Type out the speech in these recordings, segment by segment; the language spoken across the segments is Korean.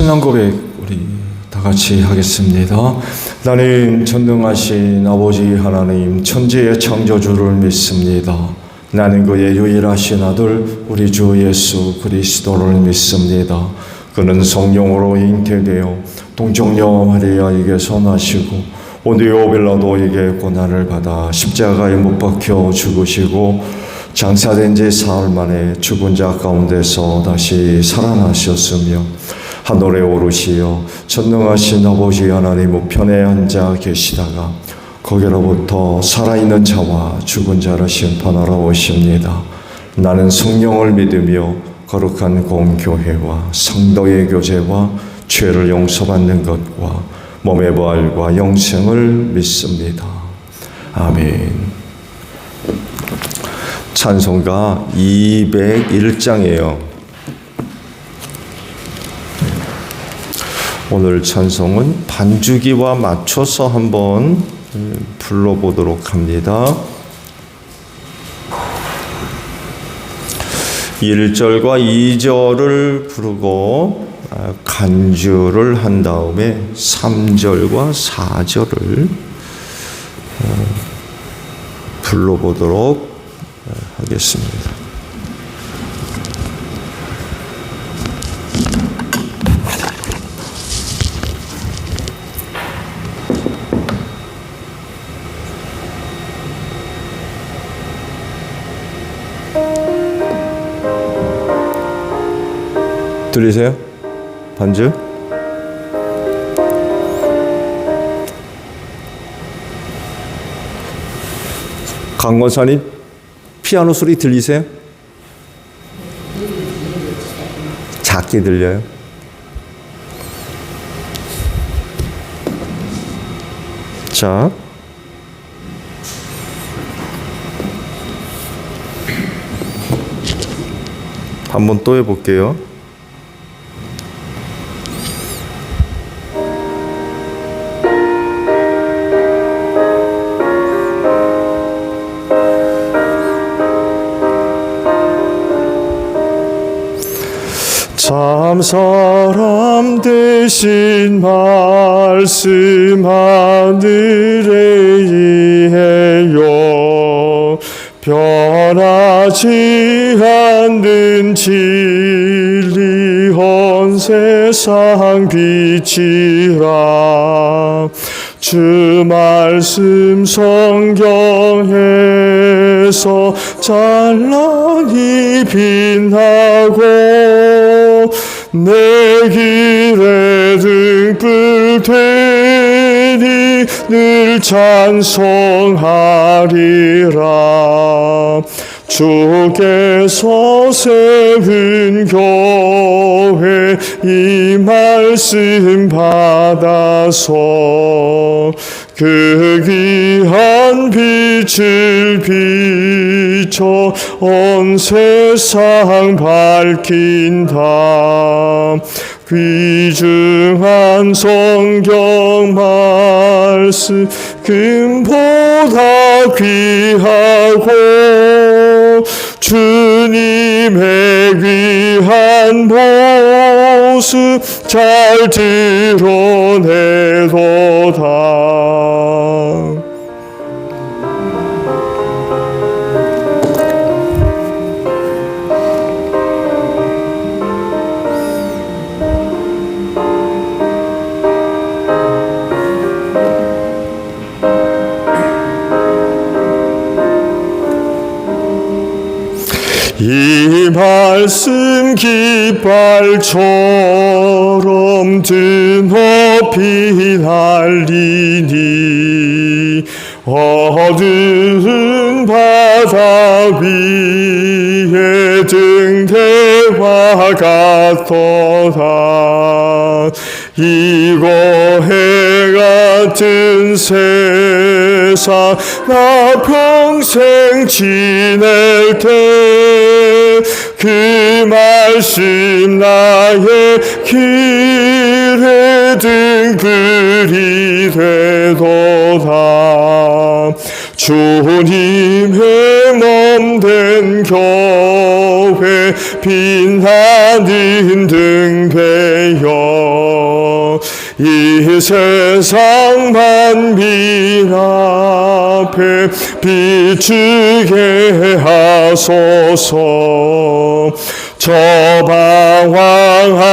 신앙 고백 우리 다 같이 하겠습니다. 나는 전능하신 아버지 하나님 천지의 창조주를 믿습니다. 나는 그의 유일하신 아들 우리 주 예수 그리스도를 믿습니다. 그는 성령으로 잉태되어 동정녀 마리아에게서 나시고 본디오 빌라도에게 고난을 받아 십자가에 못 박혀 죽으시고 장사된 지 사흘 만에 죽은 자 가운데서 다시 살아나셨으며 하늘에 오르시어 전능하신 아버지 하나님 우편에 앉아 계시다가 거기로부터 살아있는 자와 죽은 자를 심판하러 오십니다. 나는 성령을 믿으며 거룩한 공교회와 성도의 교제와 죄를 용서받는 것과 몸의 부활과 영생을 믿습니다. 아멘. 찬송가 201장이에요. 오늘 찬송은 반주기와 맞춰서 한번 불러보도록 합니다. 1절과 2절을 부르고 간주를 한 다음에 3절과 4절을 불러보도록 하겠습니다. 들리세요? 반주? 강권사님, 피아노 소리 들리세요? 작게 들려요? 자, 한번 또 해볼게요. 참 사람 되신 말씀 하늘에 이해요 변하지 않는 진리 온 세상 빛이라 주 말씀 성경에서 찬란히 빛나고 내 길에 등불 되니 늘 찬송하리라 주께서 세운 교회 이 말씀 받아서 그 귀한 빛을 비춰 온 세상 밝힌다. 귀중한 성경 말씀 금보다 귀하고 주님의 귀한 모습 잘 드러내도다. 이 말씀 깃발처럼 드높이 날리니 어두운 바다 위에 등대와 같도다. 이고해 같은 세상 나 평생 지낼 때 그 말씀 나의 길에 등불이 되도다. 주님의 몸된 교회 빛나는 등배여 이 세상 만민 앞에 비추게 하소서. 저 방황하는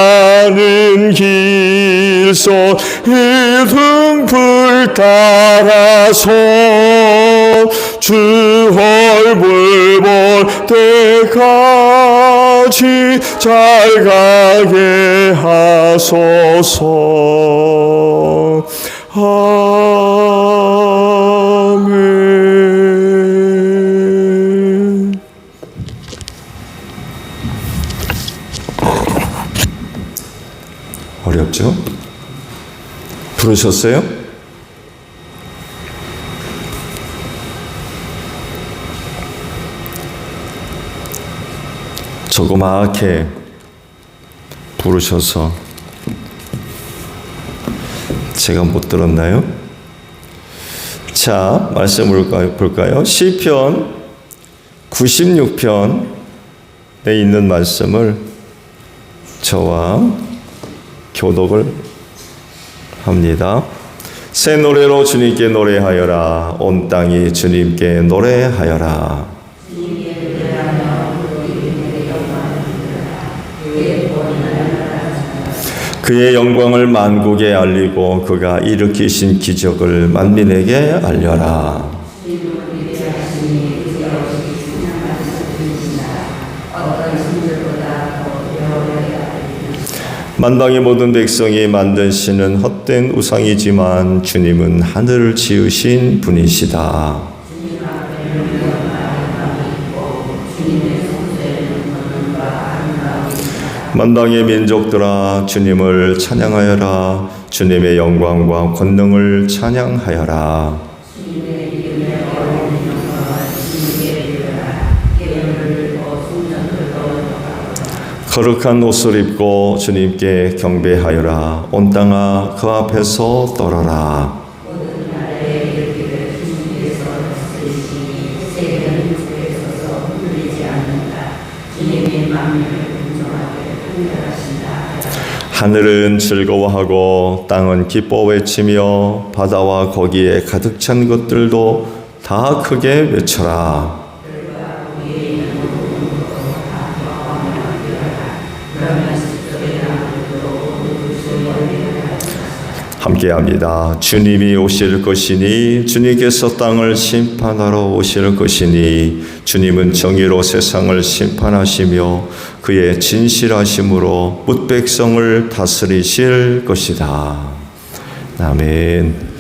길속 이 등불 따라서 주 얼굴 볼 때까지 잘 가게 하소서. 아멘. 어렵죠? 부르셨어요? 조그맣게 부르셔서 제가 못 들었나요? 자, 말씀을 볼까요? 시편 96편에 있는 말씀을 저와 교독을 합니다. 새 노래로 주님께 노래하여라. 온 땅이 주님께 노래하여라. 그의 영광을 만국에 알리고 그가 일으키신 기적을 만민에게 알려라. 만방의 모든 백성이 만든 신은 헛된 우상이지만 주님은 하늘을 지으신 분이시다. 만방의 민족들아 주님을 찬양하여라. 주님의 영광과 권능을 찬양하여라. 거룩한 옷을 입고 주님께 경배하여라. 온 땅아 그 앞에서 떨어라. 하늘은 즐거워하고 땅은 기뻐 외치며 바다와 거기에 가득 찬 것들도 다 크게 외쳐라. 함께합니다. 주님이 오실 것이니 주님께서 땅을 심판하러 오실 것이니 주님은 정의로 세상을 심판하시며 그의 진실하심으로 뭇 백성을 다스리실 것이다. 아멘.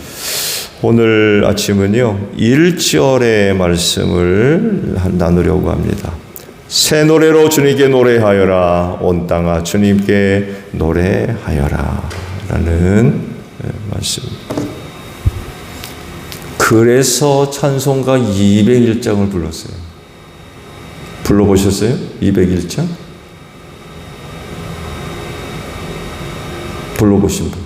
오늘 아침은요 1절의 말씀을 나누려고 합니다. 새 노래로 주님께 노래하여라. 온 땅아 주님께 노래하여라 라는 말씀입니다. 그래서 찬송가 201장을 불렀어요. 불러보셨어요? 201장? 불러보신 분?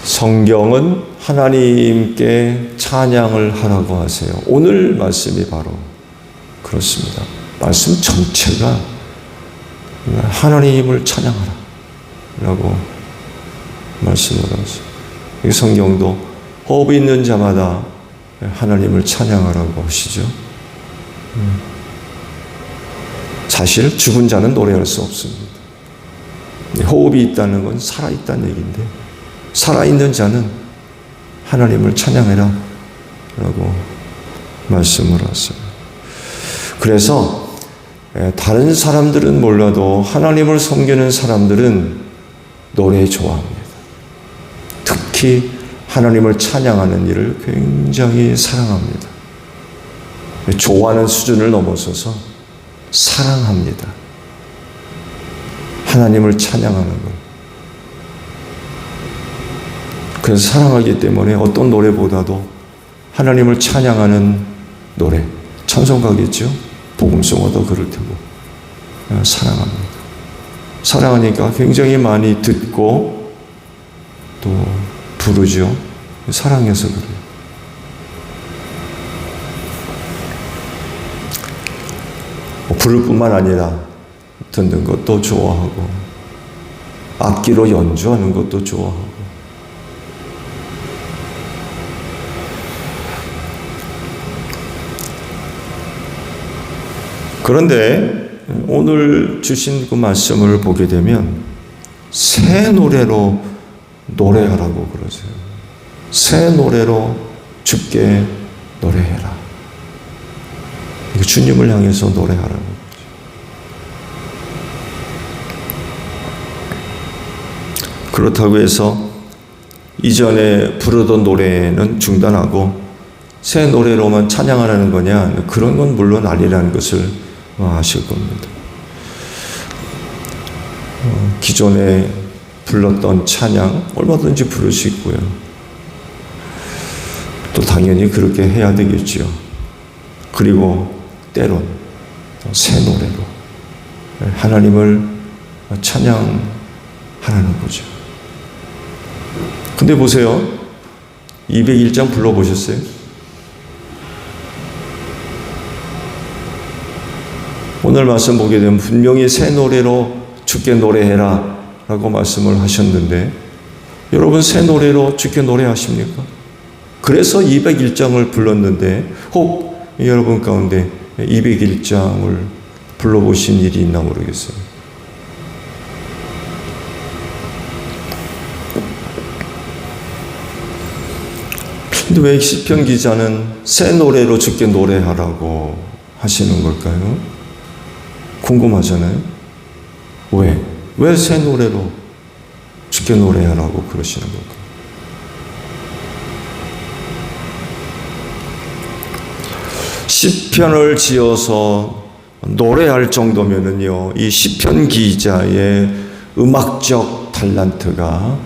성경은 하나님께 찬양을 하라고 하세요. 오늘 말씀이 바로 그렇습니다. 말씀 전체가 하나님을 찬양하라 라고 말씀을 하세요. 이 성경도 호흡이 있는 자마다 하나님을 찬양하라고 하시죠. 사실 죽은 자는 노래할 수 없습니다. 호흡이 있다는 건 살아있다는 얘기인데 살아있는 자는 하나님을 찬양해라 라고 말씀을 하세요. 그래서 다른 사람들은 몰라도 하나님을 섬기는 사람들은 노래 좋아합니다. 특히 하나님을 찬양하는 일을 굉장히 사랑합니다. 좋아하는 수준을 넘어서서 사랑합니다. 하나님을 찬양하는 걸. 그래서 사랑하기 때문에 어떤 노래보다도 하나님을 찬양하는 노래, 찬송가겠죠? 복음송어도 그럴 테고 사랑합니다. 사랑하니까 굉장히 많이 듣고 또 부르죠. 사랑해서 그래요. 부를 뿐만 아니라 듣는 것도 좋아하고 악기로 연주하는 것도 좋아하고. 그런데 오늘 주신 그 말씀을 보게 되면 새 노래로 노래하라고 그러세요. 새 노래로 주께 노래해라. 주님을 향해서 노래하라는 거죠. 그렇다고 해서 이전에 부르던 노래는 중단하고 새 노래로만 찬양하라는 거냐? 그런 건 물론 아니라는 것을 아실 겁니다. 기존에 불렀던 찬양 얼마든지 부를 수 있고요. 또 당연히 그렇게 해야 되겠죠. 그리고 때론 새 노래로 하나님을 찬양하라는 거죠. 근데 보세요. 201장 불러보셨어요? 오늘 말씀 보게 되면 분명히 새 노래로 주께 노래해라 라고 말씀을 하셨는데 여러분 새 노래로 주께 노래하십니까? 그래서 201장을 불렀는데 혹 여러분 가운데 201장을 불러보신 일이 있나 모르겠어요. 근데 왜 시편 기자는 새 노래로 주께 노래하라고 하시는 걸까요? 궁금하잖아요. 왜 새 노래로 주께 노래하라고 그러시는 걸까요? 시편을 지어서 노래할 정도면은요, 이 시편 기자의 음악적 탤런트가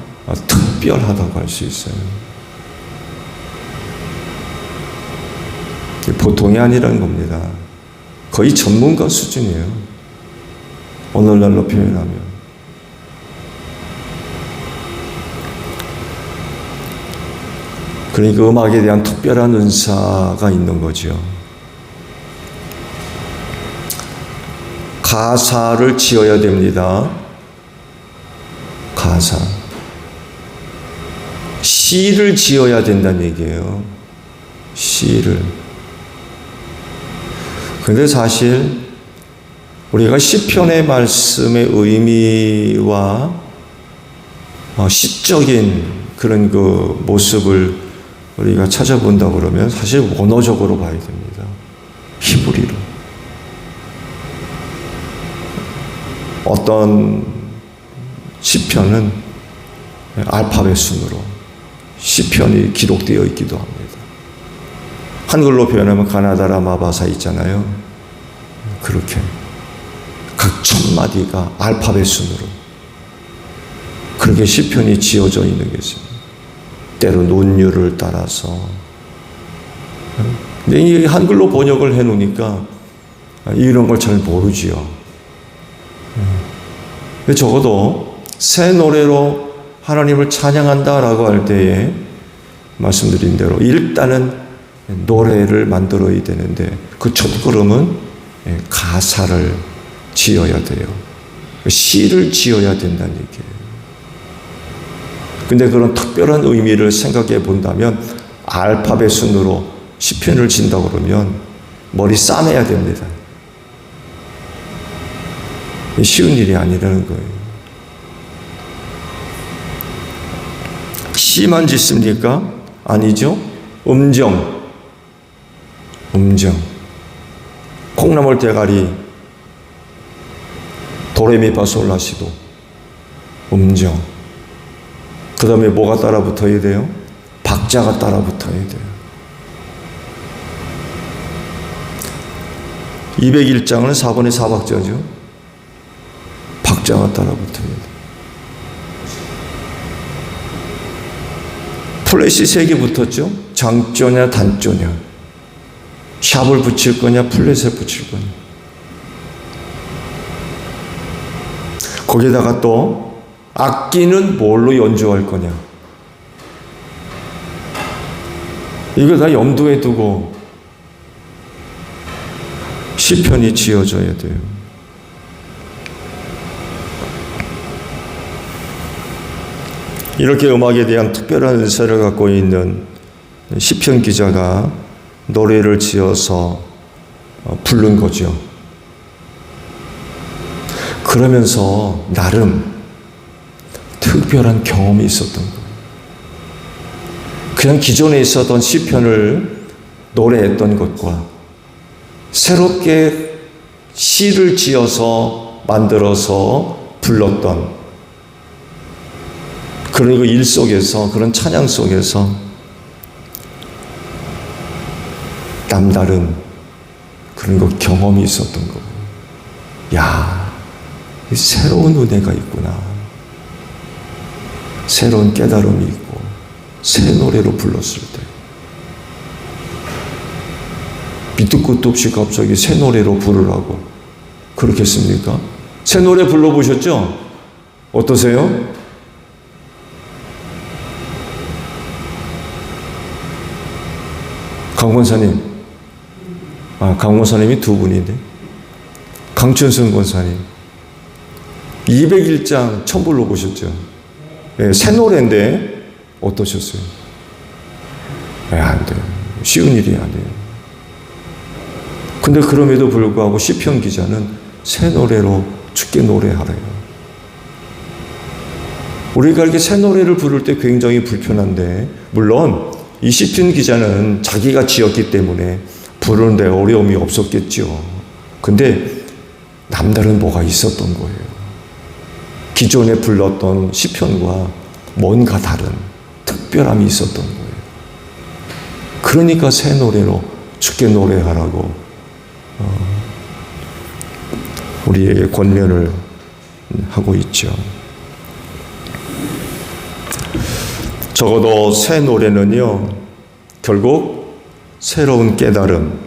특별하다고 할 수 있어요. 보통이 아니라는 겁니다. 거의 전문가 수준이에요. 오늘날로 표현하면. 그러니까 음악에 대한 특별한 은사가 있는 거죠. 가사를 지어야 됩니다. 가사. 시를 지어야 된다는 얘기예요. 시를. 근데 사실 우리가 시편의 말씀의 의미와 시적인 그런 그 모습을 우리가 찾아본다 그러면 사실 원어적으로 봐야 됩니다. 히브리로. 어떤 시편은 알파벳 순으로 시편이 기록되어 있기도 합니다. 한글로 표현하면 가나다라 마바사 있잖아요. 그렇게 각 첫 마디가 알파벳 순으로 그렇게 시편이 지어져 있는 것입니다. 때로 논율을 따라서. 근데 이 한글로 번역을 해놓으니까 이런 걸 잘 모르지요. 적어도 새 노래로 하나님을 찬양한다라고 할 때에 말씀드린 대로 일단은 노래를 만들어야 되는데 그 첫걸음은 가사를 지어야 돼요. 시를 지어야 된다는 얘기예요. 근데 그런 특별한 의미를 생각해 본다면 알파벳 순으로 시편을 진다 그러면 머리 싸매야 됩니다. 쉬운 일이 아니라는 거예요. 시만 짓습니까? 아니죠. 음정. 콩나물 대가리 도레미파솔라시도 음정. 그 다음에 뭐가 따라 붙어야 돼요? 박자가 따라 붙어야 돼요. 201장은 4번의 4박자죠. 박자가 따라 붙어야 돼요. 플랫이 3개 붙었죠. 장조냐 단조냐. 샵을 붙일 거냐 플랫에 붙일 거냐. 거기다가 또 악기는 뭘로 연주할 거냐. 이거 다 염두에 두고 시편이 지어져야 돼요. 이렇게 음악에 대한 특별한 은사를 갖고 있는 시편 기자가 노래를 지어서 부른 거죠. 그러면서 나름 특별한 경험이 있었던 거예요. 그냥 기존에 있었던 시편을 노래했던 것과 새롭게 시를 지어서 만들어서 불렀던 그런 그 일 속에서, 그런 찬양 속에서 남다른 그런 그 경험이 있었던 거예요. 야, 새로운 은혜가 있구나. 새로운 깨달음이 있고 새 노래로 불렀을 때 밑도 끝도 없이 갑자기 새 노래로 부르라고 그렇겠습니까? 새 노래 불러보셨죠? 어떠세요? 강권사님, 강권사님이 두 분인데 강춘승 권사님 201장 처음 불러보셨죠? 네, 새 노래인데 어떠셨어요? 안 돼요. 쉬운 일이 아니에요. 근데 그럼에도 불구하고 시편 기자는 새 노래로 주께 노래하래요. 우리가 이렇게 새 노래를 부를 때 굉장히 불편한데, 물론 이 시편 기자는 자기가 지었기 때문에 부르는데 어려움이 없었겠죠. 근데 남다른 뭐가 있었던 거예요. 기존에 불렀던 시편과 뭔가 다른 특별함이 있었던 거예요. 그러니까 새 노래로 주께 노래하라고 우리에게 권면을 하고 있죠. 적어도 새 노래는요, 결국 새로운 깨달음,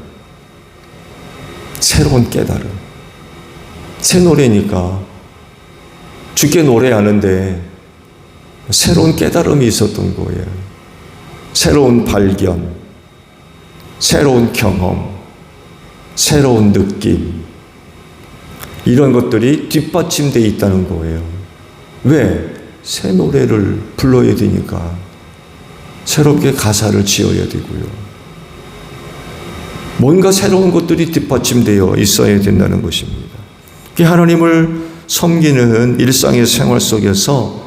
새 노래니까 주께 노래하는데 새로운 깨달음이 있었던 거예요. 새로운 발견, 새로운 경험, 새로운 느낌, 이런 것들이 뒷받침되어 있다는 거예요. 왜? 새 노래를 불러야 되니까 새롭게 가사를 지어야 되고요. 뭔가 새로운 것들이 뒷받침되어 있어야 된다는 것입니다. 하나님을 섬기는 일상의 생활 속에서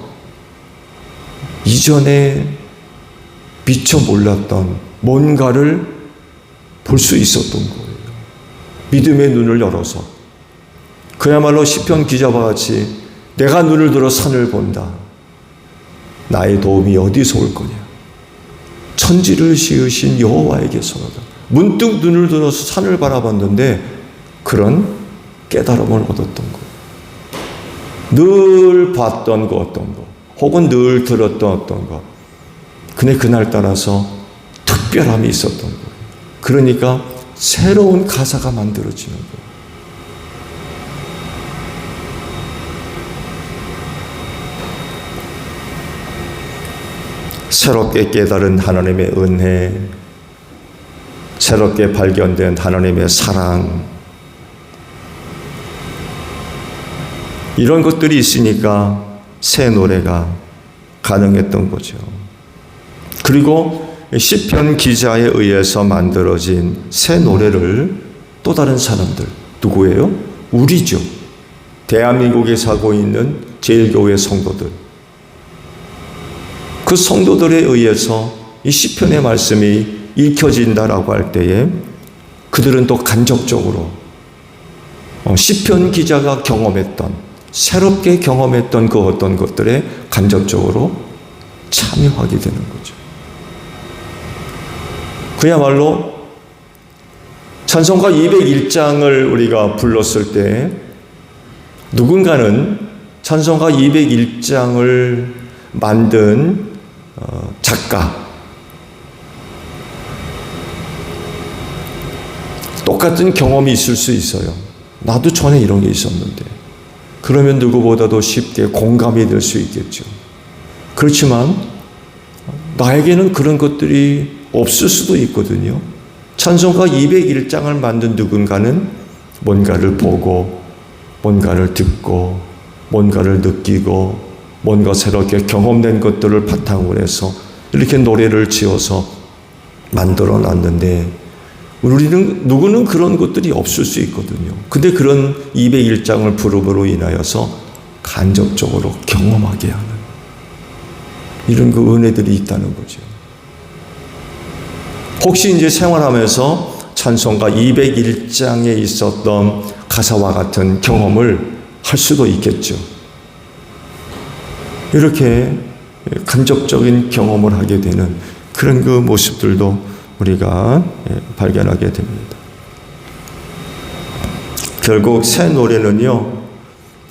이전에 미처 몰랐던 뭔가를 볼 수 있었던 거예요. 믿음의 눈을 열어서 그야말로 시편 기자와 같이 내가 눈을 들어 산을 본다. 나의 도움이 어디서 올 거냐? 천지를 지으신 여호와에게서로다. 문득 눈을 들어서 산을 바라봤는데 그런 깨달음을 얻었던 거예요. 늘 봤던 거 어떤 거, 혹은 늘 들었던 어떤 거, 근데 그날따라서 특별함이 있었던 거예요. 그러니까 새로운 가사가 만들어지는 거예요. 새롭게 깨달은 하나님의 은혜, 새롭게 발견된 하나님의 사랑, 이런 것들이 있으니까 새 노래가 가능했던 거죠. 그리고 시편 기자에 의해서 만들어진 새 노래를 또 다른 사람들, 누구예요? 우리죠. 대한민국에 살고 있는 제일교회 성도들. 그 성도들에 의해서 이 시편의 말씀이 읽혀진다라고 할 때에 그들은 또 간접적으로 시편 기자가 경험했던, 새롭게 경험했던 그 어떤 것들에 간접적으로 참여하게 되는 거죠. 그야말로 찬송가 201장을 우리가 불렀을 때 누군가는 찬송가 201장을 만든 작가, 똑같은 경험이 있을 수 있어요. 나도 전에 이런 게 있었는데. 그러면 누구보다도 쉽게 공감이 될 수 있겠죠. 그렇지만 나에게는 그런 것들이 없을 수도 있거든요. 찬송가 201장을 만든 누군가는 뭔가를 보고, 뭔가를 듣고, 뭔가를 느끼고, 뭔가 새롭게 경험된 것들을 바탕으로 해서 이렇게 노래를 지어서 만들어 놨는데, 누구는 그런 것들이 없을 수 있거든요. 근데 그런 201장을 부름으로 인하여서 간접적으로 경험하게 하는 이런 그 은혜들이 있다는 거죠. 혹시 이제 생활하면서 찬송가 201장에 있었던 가사와 같은 경험을 할 수도 있겠죠. 이렇게 간접적인 경험을 하게 되는 그런 그 모습들도 우리가 발견하게 됩니다. 결국 새 노래는요,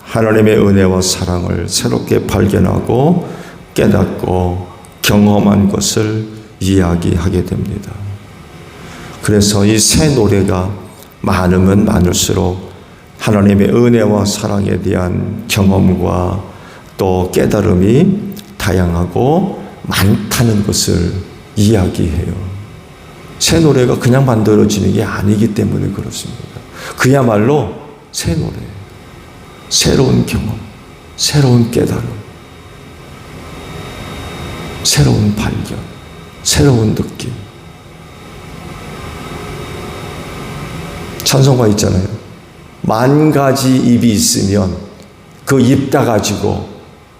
하나님의 은혜와 사랑을 새롭게 발견하고 깨닫고 경험한 것을 이야기하게 됩니다. 그래서 이 새 노래가 많으면 많을수록 하나님의 은혜와 사랑에 대한 경험과 또 깨달음이 다양하고 많다는 것을 이야기해요. 새 노래가 그냥 만들어지는 게 아니기 때문에 그렇습니다. 그야말로 새 노래, 새로운 경험, 새로운 깨달음, 새로운 발견, 새로운 느낌. 찬송가 있잖아요. 10,000가지 입이 있으면 그 입 다 가지고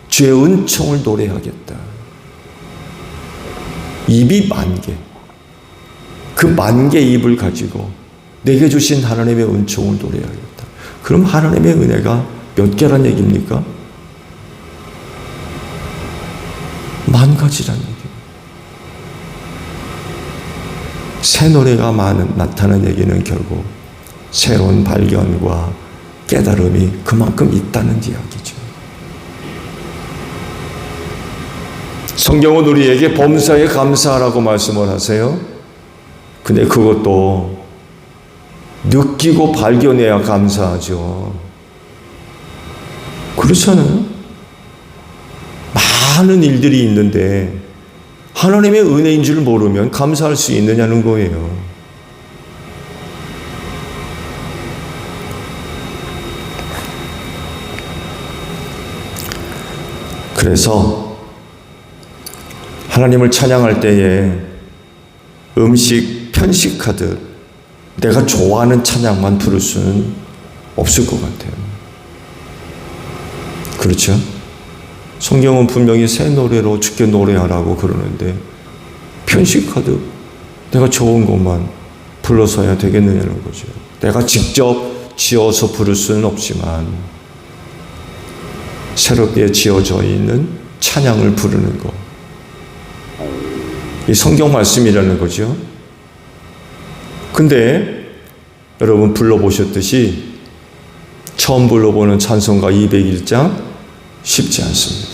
주의 은총을 노래하겠다. 입이 10,000개. 그 10,000개 입을 가지고 내게 주신 하나님의 은총을 노래하겠다. 그럼 하나님의 은혜가 몇 개란 얘기입니까? 10,000가지란 얘기입니다. 새 노래가 나타나는 얘기는 결국 새로운 발견과 깨달음이 그만큼 있다는 이야기죠. 성경은 우리에게 범사에 감사하라고 말씀을 하세요. 근데 그것도 느끼고 발견해야 감사하죠. 그렇잖아요. 많은 일들이 있는데 하나님의 은혜인 줄 모르면 감사할 수 있느냐는 거예요. 그래서 하나님을 찬양할 때에 음식 편식하듯 내가 좋아하는 찬양만 부를 수는 없을 것 같아요. 그렇죠? 성경은 분명히 새 노래로 주께 노래하라고 그러는데 편식하듯 내가 좋은 것만 불러서야 되겠느냐는 거죠. 내가 직접 지어서 부를 수는 없지만 새롭게 지어져 있는 찬양을 부르는 것. 이 성경 말씀이라는 거죠. 근데 여러분 불러보셨듯이 처음 불러보는 찬송가 201장 쉽지 않습니다.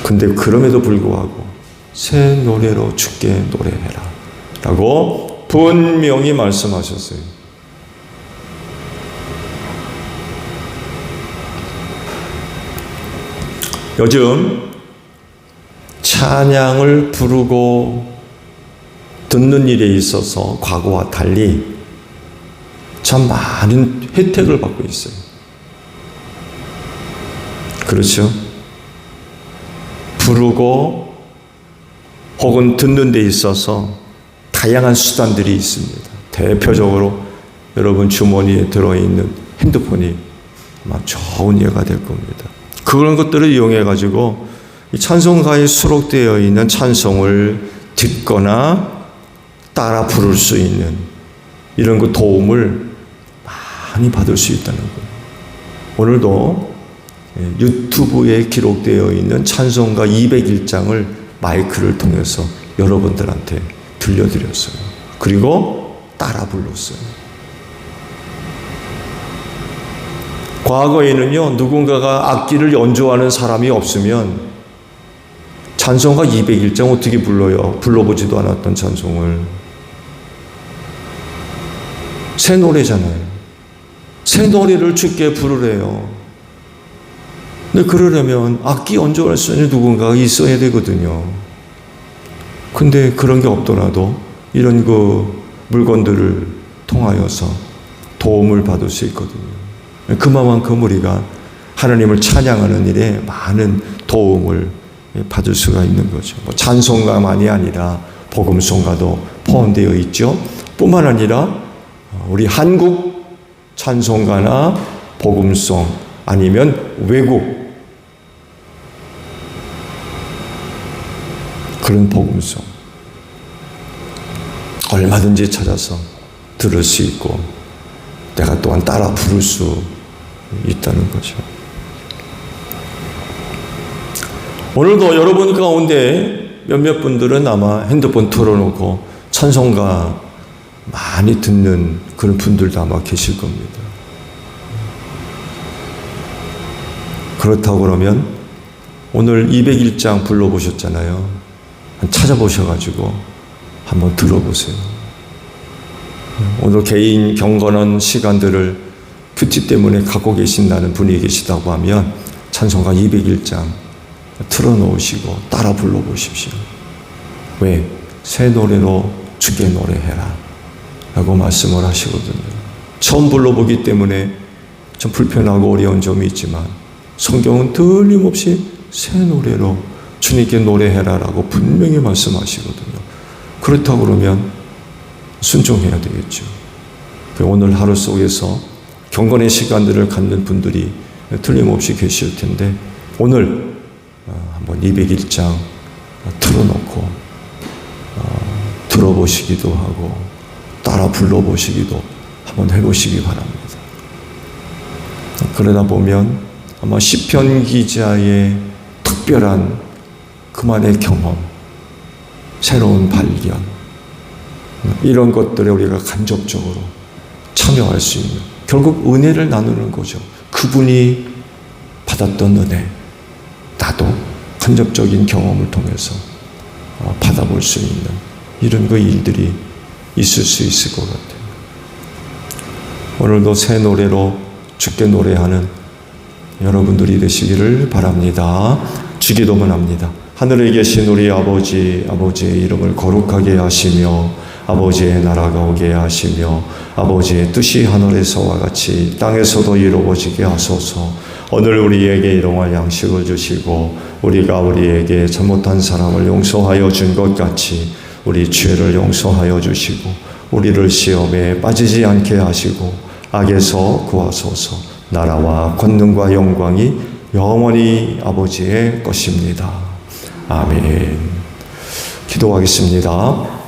근데 그럼에도 불구하고 새 노래로 주께 노래해라 라고 분명히 말씀하셨어요. 요즘 찬양을 부르고 듣는 일에 있어서 과거와 달리 참 많은 혜택을 받고 있어요. 그렇죠? 부르고 혹은 듣는 데 있어서 다양한 수단들이 있습니다. 대표적으로 여러분 주머니에 들어있는 핸드폰이 아마 좋은 예가 될 겁니다. 그런 것들을 이용해 가지고 찬송가에 수록되어 있는 찬송을 듣거나 따라 부를 수 있는 이런 그 도움을 많이 받을 수 있다는 거예요. 오늘도 유튜브에 기록되어 있는 찬송가 201장을 마이크를 통해서 여러분들한테 들려드렸어요. 그리고 따라 불렀어요. 과거에는요, 누군가가 악기를 연주하는 사람이 없으면 찬송가 201장 어떻게 불러요? 불러보지도 않았던 찬송을. 새 노래잖아요. 새 노래를 주께 부르래요. 근데 그러려면 악기 연주할 수 있는 누군가가 있어야 되거든요. 근데 그런 게 없더라도 이런 그 물건들을 통하여서 도움을 받을 수 있거든요. 그만큼 우리가 하나님을 찬양하는 일에 많은 도움을 받을 수가 있는 거죠. 찬송가만이 아니라 복음송가도 포함되어 있죠. 뿐만 아니라 우리 한국 찬송가나 복음송 아니면 외국 그런 복음송 얼마든지 찾아서 들을 수 있고 내가 또한 따라 부를 수 있다는 거죠. 오늘도 여러분 가운데 몇몇 분들은 아마 핸드폰 틀어놓고 찬송가 많이 듣는 그런 분들도 아마 계실 겁니다. 그렇다고 그러면 오늘 201장 불러보셨잖아요. 찾아보셔가지고 한번 들어보세요. 오늘 개인 경건한 시간들을 큐티 때문에 갖고 계신다는 분이 계시다고 하면 찬송가 201장 틀어놓으시고 따라 불러보십시오. 왜? 새 노래로 주께 노래해라 라고 말씀을 하시거든요. 처음 불러보기 때문에 좀 불편하고 어려운 점이 있지만 성경은 틀림없이 새 노래로 주님께 노래해라 라고 분명히 말씀하시거든요. 그렇다고 그러면 순종해야 되겠죠. 오늘 하루 속에서 경건의 시간들을 갖는 분들이 틀림없이 계실 텐데 오늘 한번 201장 틀어놓고 들어보시기도 하고 따라 불러보시기도 한번 해보시기 바랍니다. 그러다 보면 아마 시편 기자의 특별한 그만의 경험, 새로운 발견 이런 것들에 우리가 간접적으로 참여할 수 있는 결국 은혜를 나누는 거죠. 그분이 받았던 은혜 나도 간접적인 경험을 통해서 받아볼 수 있는 이런 그 일들이 있을 수 있을 것 같아요. 오늘도 새 노래로 주께 노래하는 여러분들이 되시기를 바랍니다. 주기도문 합니다. 하늘에 계신 우리 아버지, 아버지의 이름을 거룩하게 하시며 아버지의 나라가 오게 하시며 아버지의 뜻이 하늘에서와 같이 땅에서도 이루어지게 하소서. 오늘 우리에게 일용할 양식을 주시고 우리가 우리에게 잘못한 사람을 용서하여 준 것 같이 우리 죄를 용서하여 주시고 우리를 시험에 빠지지 않게 하시고 악에서 구하소서. 나라와 권능과 영광이 영원히 아버지의 것입니다. 아멘. 기도하겠습니다.